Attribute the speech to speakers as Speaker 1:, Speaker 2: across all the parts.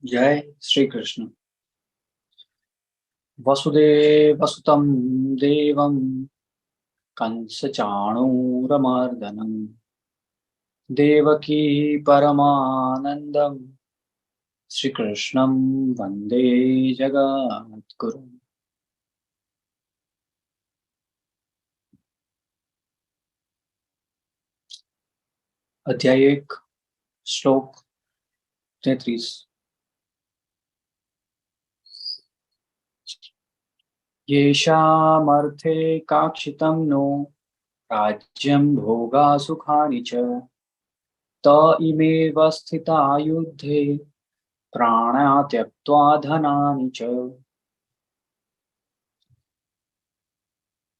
Speaker 1: जय श्री कृष्ण। वसुदेवसुतं देवं कंसचाणूरमर्दनं देवकी परमानन्दं श्रीकृष्णं वन्दे जगद्गुरुम्। अध्याय 1 श्लोक 33। येषामर्थे काक्षितं नो राज्यं भोगा सुखानि च त इमेव स्थिता युद्धे प्राणा त्यक्त्वा धनानि च।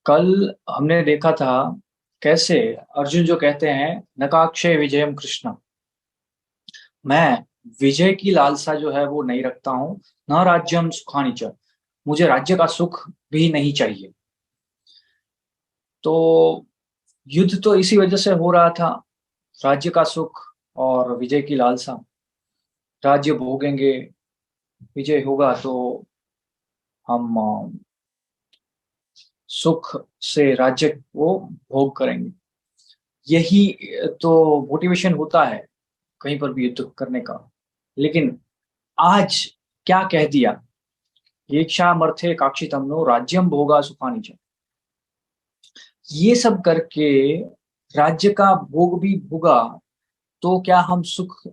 Speaker 1: कल हमने देखा था कैसे अर्जुन जो कहते हैं नकाक्षय विजयम कृष्ण, मैं विजय की लालसा जो है वो नहीं रखता हूँ। न राज्यम सुखानि च, मुझे राज्य का सुख भी नहीं चाहिए। तो युद्ध तो इसी वजह से हो रहा था, राज्य का सुख और विजय की लालसा। राज्य भोगेंगे, विजय होगा तो हम सुख से राज्य को भोग करेंगे। यही तो मोटिवेशन होता है कहीं पर भी युद्ध करने का। लेकिन आज क्या कह दिया, येषामर्थे काक्षितमनो राज्यम भोगा सुखानि च। ये सब करके राज्य का भोग भी भोगा तो क्या हम सुख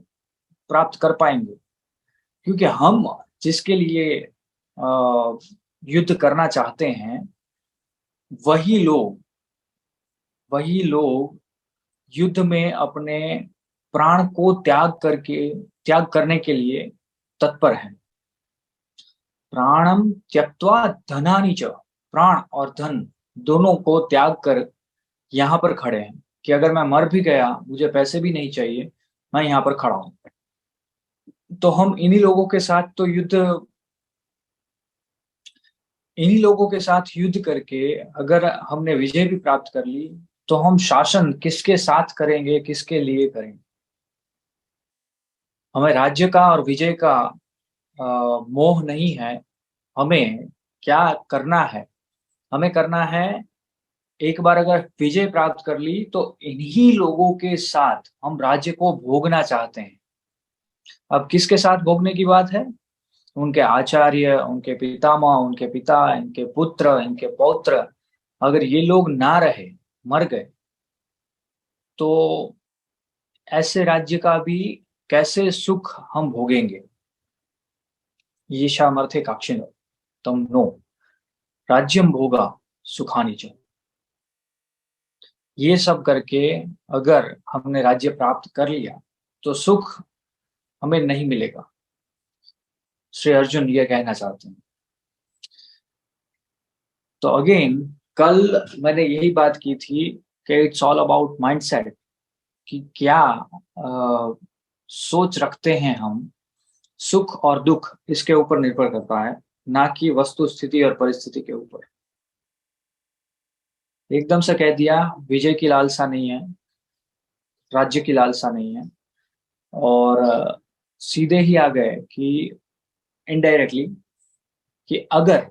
Speaker 1: प्राप्त कर पाएंगे? क्योंकि हम जिसके लिए युद्ध करना चाहते हैं, वही लोग वही लोग युद्ध में अपने प्राण को त्याग करने के लिए तत्पर हैं। प्राणम त्यक्त्वा धनानि च, प्राण और धन दोनों को त्याग कर यहाँ पर खड़े हैं कि अगर मैं मर भी गया, मुझे पैसे भी नहीं चाहिए, मैं यहाँ पर खड़ा हूँ। तो हम इन्हीं लोगों के साथ युद्ध करके अगर हमने विजय भी प्राप्त कर ली, तो हम शासन किसके साथ करेंगे, किसके लिए करेंगे? हमें राज्य का और विजय का मोह नहीं है। हमें क्या करना है? हमें करना है, एक बार अगर विजय प्राप्त कर ली तो इन्हीं लोगों के साथ हम राज्य को भोगना चाहते हैं। अब किसके साथ भोगने की बात है? उनके आचार्य, उनके पितामह, उनके पिता, इनके पुत्र, इनके पौत्र, अगर ये लोग ना रहे, मर गए, तो ऐसे राज्य का भी कैसे सुख हम भोगेंगे? ये सामर्थ्य काक्षिण तम नो राज्यम भोगा सुखानी च। ये सब करके अगर हमने राज्य प्राप्त कर लिया तो सुख हमें नहीं मिलेगा। श्री अर्जुन ये कहना चाहते हैं। तो अगेन, कल मैंने यही बात की थी कि इट्स ऑल अबाउट माइंडसेट, कि क्या सोच रखते हैं हम। सुख और दुख इसके ऊपर निर्भर करता है, ना कि वस्तु स्थिति और परिस्थिति के ऊपर। एकदम से कह दिया विजय की लालसा नहीं है, राज्य की लालसा नहीं है, और सीधे ही आ गए कि इनडायरेक्टली, कि अगर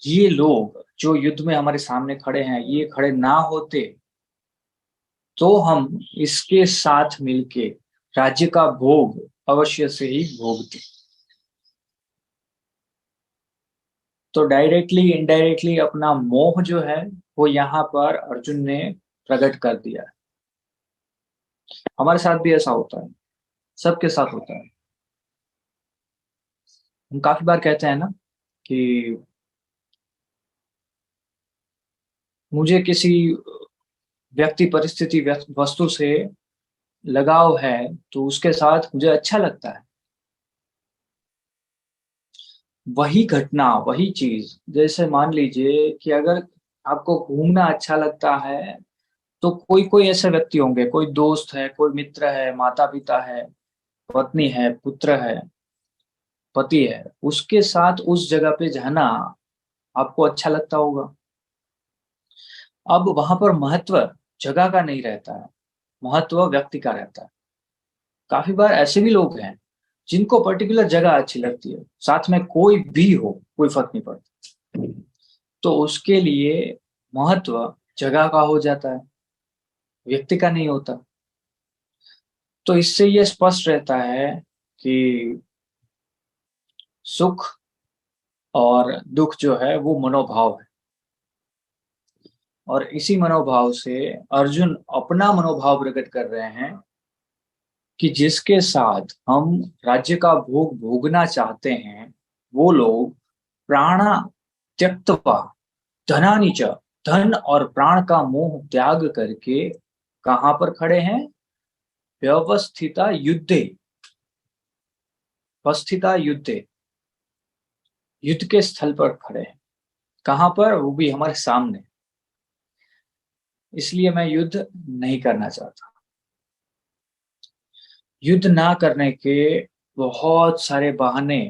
Speaker 1: ये लोग जो युद्ध में हमारे सामने खड़े हैं, ये खड़े ना होते, तो हम इसके साथ मिलके राज्य का भोग अवश्य से ही भोगते। तो डायरेक्टली इनडायरेक्टली अपना मोह जो है वो यहाँ पर अर्जुन ने प्रकट कर दिया है। हमारे साथ भी ऐसा होता है, सबके साथ होता है। हम काफी बार कहते हैं ना कि मुझे किसी व्यक्ति, परिस्थिति, वस्तु से लगाव है, तो उसके साथ मुझे अच्छा लगता है। वही घटना, वही चीज, जैसे मान लीजिए कि अगर आपको घूमना अच्छा लगता है, तो कोई कोई ऐसे व्यक्ति होंगे, कोई दोस्त है, कोई मित्र है, माता पिता है, पत्नी है, पुत्र है, पति है, उसके साथ उस जगह पे जाना आपको अच्छा लगता होगा। अब वहां पर महत्व जगह का नहीं रहता है, महत्व व्यक्ति का रहता है। काफी बार ऐसे भी लोग हैं जिनको पर्टिकुलर जगह अच्छी लगती है, साथ में कोई भी हो कोई फर्क नहीं पड़ता, तो उसके लिए महत्व जगह का हो जाता है, व्यक्ति का नहीं होता। तो इससे ये स्पष्ट रहता है कि सुख और दुख जो है वो मनोभाव है, और इसी मनोभाव से अर्जुन अपना मनोभाव प्रकट कर रहे हैं कि जिसके साथ हम राज्य का भोग भोगना चाहते हैं, वो लोग प्राणा त्यक्तवा धनानि च, धन और प्राण का मोह त्याग करके कहाँ पर खड़े हैं? व्यवस्थिता युद्धे, वस्थिता युद्धे, युद्ध के स्थल पर खड़े हैं। कहाँ पर? वो भी हमारे सामने। इसलिए मैं युद्ध नहीं करना चाहता। युद्ध ना करने के बहुत सारे बहाने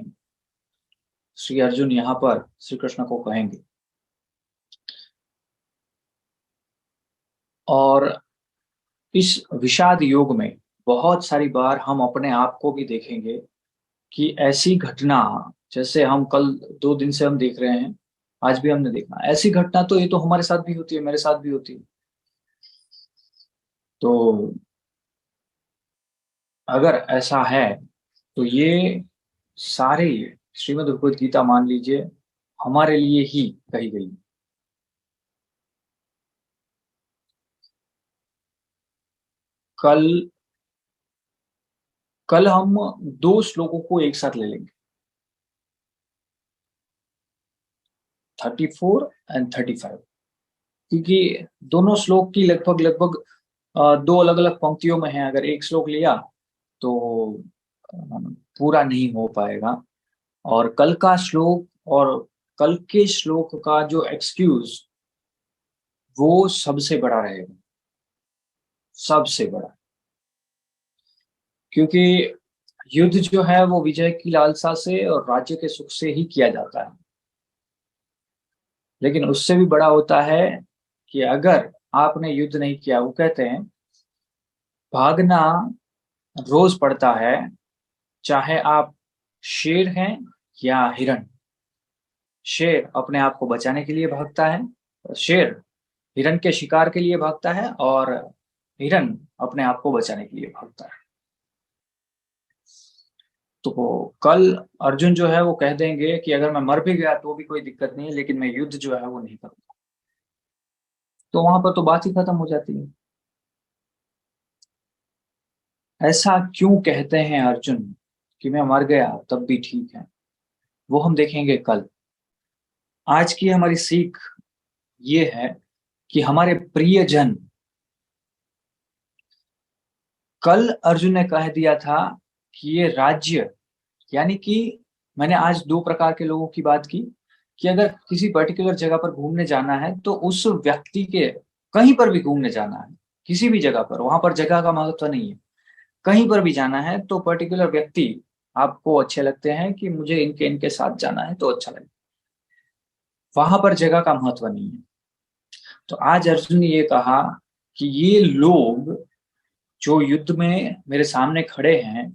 Speaker 1: श्री अर्जुन यहाँ पर श्री कृष्ण को कहेंगे। और इस विषाद योग में बहुत सारी बार हम अपने आप को भी देखेंगे कि ऐसी घटना, जैसे हम कल 2 दिन से हम देख रहे हैं, आज भी हमने देखा, ऐसी घटना तो ये तो हमारे साथ भी होती है, मेरे साथ भी होती है। तो अगर ऐसा है तो ये सारे श्रीमद् भगवद गीता मान लीजिए हमारे लिए ही कही गई। कल कल हम 2 श्लोकों को एक साथ ले लेंगे, 34 और 35, क्योंकि दोनों श्लोक की लगभग लगभग 2 अलग अलग पंक्तियों में है। अगर एक श्लोक लिया तो अ, पूरा नहीं हो पाएगा। और कल का श्लोक और कल के श्लोक का जो एक्सक्यूज, वो सबसे बड़ा रहेगा, सबसे बड़ा। क्योंकि युद्ध जो है वो विजय की लालसा से और राज्य के सुख से ही किया जाता है, लेकिन उससे भी बड़ा होता है कि अगर आपने युद्ध नहीं किया, वो कहते हैं भागना रोज पड़ता है, चाहे आप शेर हैं या हिरण। शेर अपने आप को बचाने के लिए भागता है, शेर हिरण के शिकार के लिए भागता है, और हिरण अपने आप को बचाने के लिए भागता है। तो कल अर्जुन जो है वो कह देंगे कि अगर मैं मर भी गया तो भी कोई दिक्कत नहीं है, लेकिन मैं युद्ध जो है वो नहीं करूंगा। तो वहां पर तो बात ही खत्म हो जाती है। ऐसा क्यों कहते हैं अर्जुन कि मैं मर गया तब भी ठीक है? वो हम देखेंगे कल। आज की हमारी सीख ये है कि हमारे प्रियजन, कल अर्जुन ने कह दिया था कि ये राज्य, यानी कि मैंने आज 2 प्रकार के लोगों की बात की, कि अगर किसी पर्टिकुलर जगह पर घूमने जाना है तो उस व्यक्ति के, कहीं पर भी घूमने जाना है, किसी भी जगह पर, वहां पर जगह का महत्व नहीं है, कहीं पर भी जाना है तो पर्टिकुलर व्यक्ति आपको अच्छे लगते हैं कि मुझे इनके इनके साथ जाना है तो अच्छा लगे, वहां पर जगह का महत्व नहीं है। तो आज अर्जुन ने ये कहा कि ये लोग जो युद्ध में मेरे सामने खड़े हैं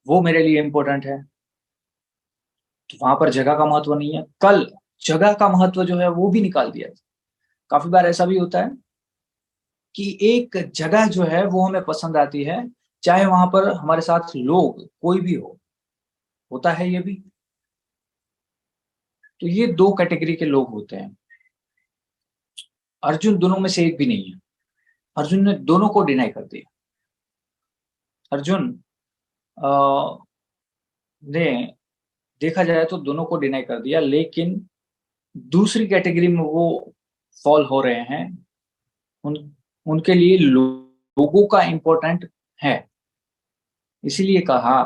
Speaker 1: वो मेरे लिए इंपॉर्टेंट है, तो वहां पर जगह का महत्व नहीं है। कल जगह का महत्व जो है वो भी निकाल दिया। काफी बार ऐसा भी होता है कि एक जगह जो है वो हमें पसंद आती है, चाहे वहां पर हमारे साथ लोग कोई भी हो, होता है ये भी। तो ये 2 कैटेगरी के लोग होते हैं। अर्जुन दोनों में से एक भी नहीं है। अर्जुन ने दोनों को डिनाई कर दिया। अर्जुन अ, ने देखा जाए तो दोनों को डिनाई कर दिया, लेकिन दूसरी कैटेगरी में वो फॉल हो रहे हैं। उन उनके लिए लोगों का इम्पोर्टेंट है। इसीलिए कहा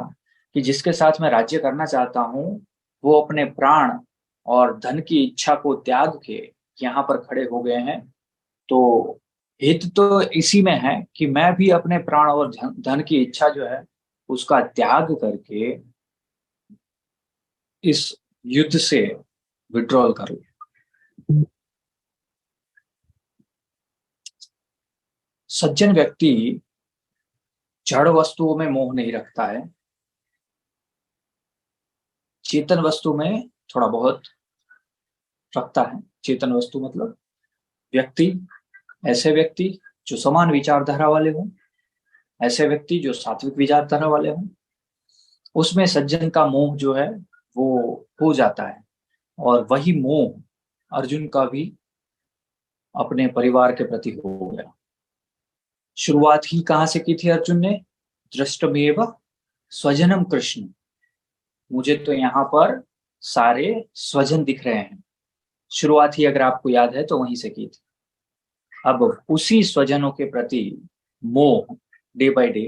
Speaker 1: कि जिसके साथ मैं राज्य करना चाहता हूँ वो अपने प्राण और धन की इच्छा को त्याग के यहाँ पर खड़े हो गए हैं। तो हित तो इसी में है कि मैं भी अपने प्राण और धन की इच्छा जो है उसका त्याग करके इस युद्ध से विड्रॉल करूं। सज्जन व्यक्ति जड़ वस्तुओं में मोह नहीं रखता है, चेतन वस्तु में थोड़ा बहुत रखता है। चेतन वस्तु मतलब व्यक्ति, ऐसे व्यक्ति जो समान विचारधारा वाले हों, ऐसे व्यक्ति जो सात्विक विचारधारा वाले हों, उसमें सज्जन का मोह जो है वो हो जाता है। और वही मोह अर्जुन का भी अपने परिवार के प्रति हो गया। शुरुआत ही कहां से की थी अर्जुन ने? दृष्टमेव स्वजनम कृष्ण, मुझे तो यहाँ पर सारे स्वजन दिख रहे हैं। शुरुआत ही अगर आपको याद है तो वहीं से की थी। अब उसी स्वजनों के प्रति मोह डे बाय डे,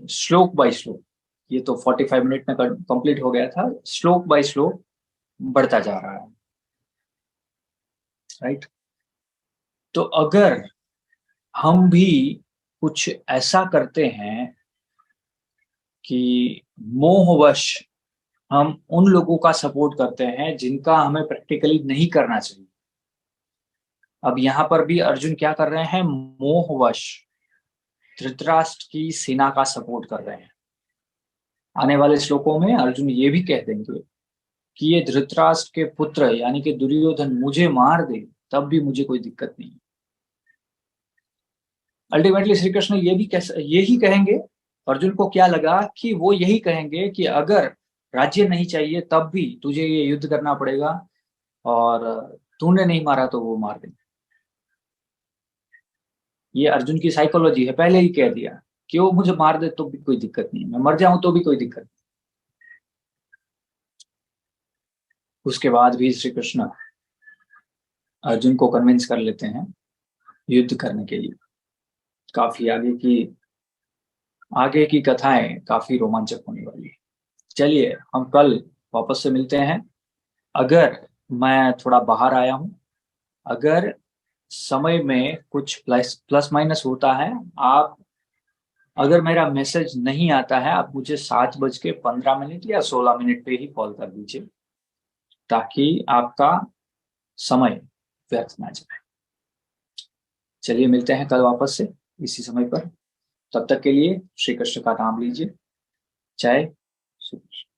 Speaker 1: श्लोक बाय श्लोक, ये तो 45 मिनट में कंप्लीट हो गया था, श्लोक बाय श्लोक बढ़ता जा रहा है। राइट। तो अगर हम भी कुछ ऐसा करते हैं कि मोहवश हम उन लोगों का सपोर्ट करते हैं जिनका हमें प्रैक्टिकली नहीं करना चाहिए। अब यहां पर भी अर्जुन क्या कर रहे हैं? मोहवश धृतराष्ट्र की सेना का सपोर्ट कर रहे हैं। आने वाले श्लोकों में अर्जुन ये भी कह देंगे कि ये धृतराष्ट्र के पुत्र यानी कि दुर्योधन मुझे मार दे तब भी मुझे कोई दिक्कत नहीं। अल्टीमेटली श्री कृष्ण यही कहेंगे। अर्जुन को क्या लगा कि वो यही कहेंगे कि अगर राज्य नहीं चाहिए तब भी तुझे ये युद्ध करना पड़ेगा, और तूने नहीं मारा तो वो मार देंगे। ये अर्जुन की साइकोलॉजी है, पहले ही कह दिया कि वो मुझे मार दे तो भी कोई दिक्कत नहीं, मैं मर जाऊं तो भी कोई दिक्कत नहीं। उसके बाद भी श्री कृष्ण अर्जुन को कन्विंस कर लेते हैं युद्ध करने के लिए। काफी आगे की कथाएं काफी रोमांचक होने वाली है। चलिए हम कल वापस से मिलते हैं। अगर मैं थोड़ा बाहर आया हूं, अगर समय में कुछ प्लस माइनस होता है, आप अगर मेरा मैसेज नहीं आता है आप मुझे 7:15 या 16 पे ही कॉल कर दीजिए, ताकि आपका समय व्यर्थ ना जाए। चलिए मिलते हैं कल वापस से इसी समय पर। तब तक के लिए श्री कृष्ण का नाम लीजिए। जय श्री कृष्ण।